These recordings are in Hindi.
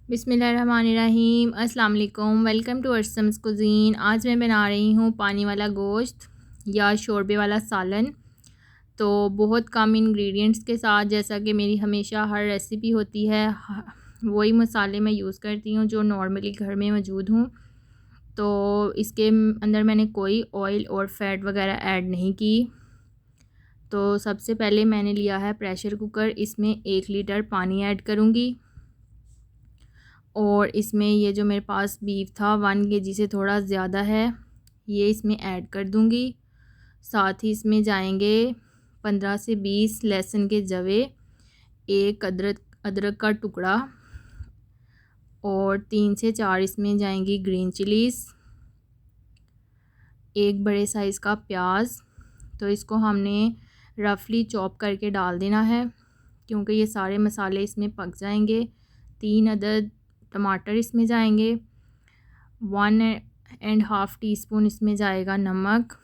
बिस्मिल्लाहिर्रहमानिर्रहीम। अस्सलाम वालेकुम। Welcome to Arsam's cuisine. आज मैं बना रही हूँ पानी वाला गोश्त या शोरबे वाला सालन। तो बहुत कम इंग्रेडिएंट्स के साथ, जैसा कि मेरी हमेशा हर रेसिपी होती है, वही मसाले मैं यूज़ करती हूँ जो नॉर्मली घर में मौजूद हूँ। तो इसके अंदर मैंने कोई ऑयल और फैट वगैरह ऐड नहीं की। तो सबसे पहले मैंने लिया है प्रेशर कुकर। इसमें 1 लीटर पानी ऐड करूँगी और इसमें ये जो मेरे पास बीफ था 1 केजी से थोड़ा ज़्यादा है, ये इसमें ऐड कर दूँगी। साथ ही इसमें जाएंगे 15 से 20 लहसुन के जवे, 1 अदरक का टुकड़ा और 3 से 4 इसमें जाएंगी ग्रीन चिलीज़, 1 बड़े साइज़ का प्याज। तो इसको हमने रफली चॉप करके डाल देना है क्योंकि ये सारे मसाले इसमें पक जाएंगे। 3 अदद टमाटर इसमें जाएंगे, 1.5 टीस्पून इसमें जाएगा नमक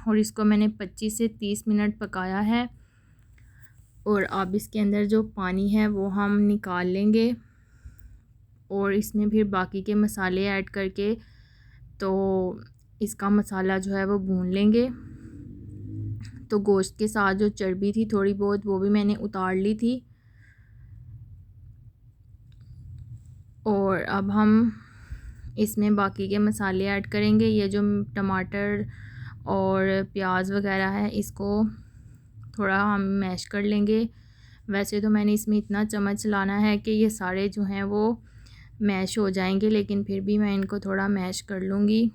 और इसको मैंने 25 से 30 मिनट पकाया है। और अब इसके अंदर जो पानी है वो हम निकाल लेंगे और इसमें फिर बाकी के मसाले ऐड करके तो इसका मसाला जो है वो भून लेंगे। तो गोश्त के साथ जो चर्बी थी थोड़ी बहुत वो भी मैंने उतार ली थी। और अब हम इसमें बाकी के मसाले ऐड करेंगे। ये जो टमाटर और प्याज वगैरह है इसको थोड़ा हम मैश कर लेंगे। वैसे तो मैंने इसमें इतना चम्मच चलाना है कि ये सारे जो हैं वो मैश हो जाएंगे, लेकिन फिर भी मैं इनको थोड़ा मैश कर लूँगी।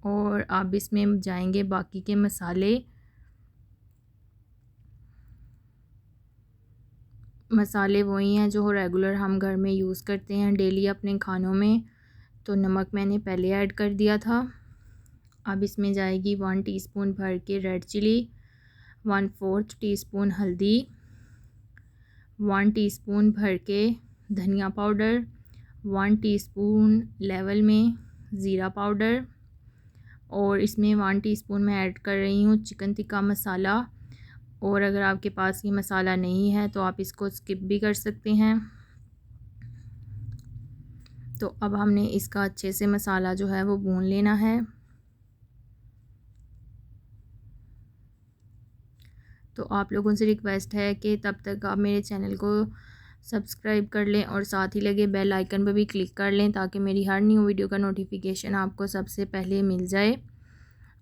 और अब इसमें जाएंगे बाकी के मसाले वही हैं जो रेगुलर हम घर में यूज़ करते हैं डेली अपने खानों में। तो नमक मैंने पहले ऐड कर दिया था। अब इसमें जाएगी 1 टीस्पून भर के रेड चिली, 1/4 टीस्पून हल्दी, 1 टीस्पून भर के धनिया पाउडर, 1 टीस्पून लेवल में ज़ीरा पाउडर और इसमें 1 टीस्पून मैं ऐड कर रही हूँ चिकन टिक्का मसाला। और अगर आपके पास ये मसाला नहीं है तो आप इसको स्किप भी कर सकते हैं। तो अब हमने इसका अच्छे से मसाला जो है वो भून लेना है। तो आप लोगों से रिक्वेस्ट है कि तब तक आप मेरे चैनल को सब्सक्राइब कर लें और साथ ही लगे बेल आइकन पर भी क्लिक कर लें ताकि मेरी हर न्यू वीडियो का नोटिफिकेशन आपको सबसे पहले मिल जाए।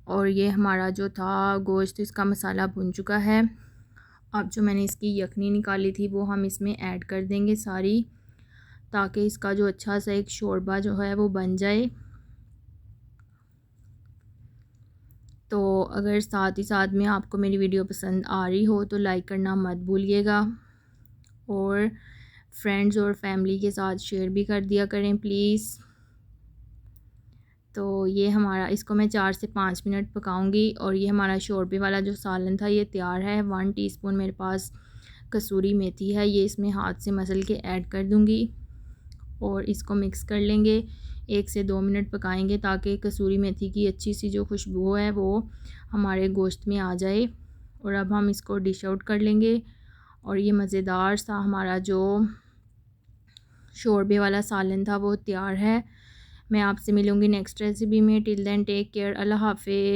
और ये हमारा जो था गोश्त, इसका मसाला भुन चुका है। अब जो मैंने इसकी यखनी निकाली थी वो हम इसमें ऐड कर देंगे सारी, ताकि इसका जो अच्छा सा एक शोरबा जो है वो बन जाए। तो अगर साथ ही साथ में आपको मेरी वीडियो पसंद आ रही हो तो लाइक करना मत भूलिएगा और फ्रेंड्स और फैमिली के साथ शेयर भी कर दिया करें प्लीज़। तो ये हमारा, इसको मैं 4 से 5 मिनट पकाऊंगी और ये हमारा शोरबे वाला जो सालन था ये तैयार है। 1 टीस्पून मेरे पास कसूरी मेथी है, ये इसमें हाथ से मसल के ऐड कर दूंगी और इसको मिक्स कर लेंगे। 1 से 2 मिनट पकाएंगे ताकि कसूरी मेथी की अच्छी सी जो खुशबू है वो हमारे गोश्त में आ जाए। और अब हम इसको डिश आउट कर लेंगे और ये मज़ेदार सा हमारा जो शोरबे वाला सालन था वो तैयार है। मैं आपसे मिलूँगी नेक्स्ट रेसिपी में। Till then take care. अल्लाह हाफ़िज़।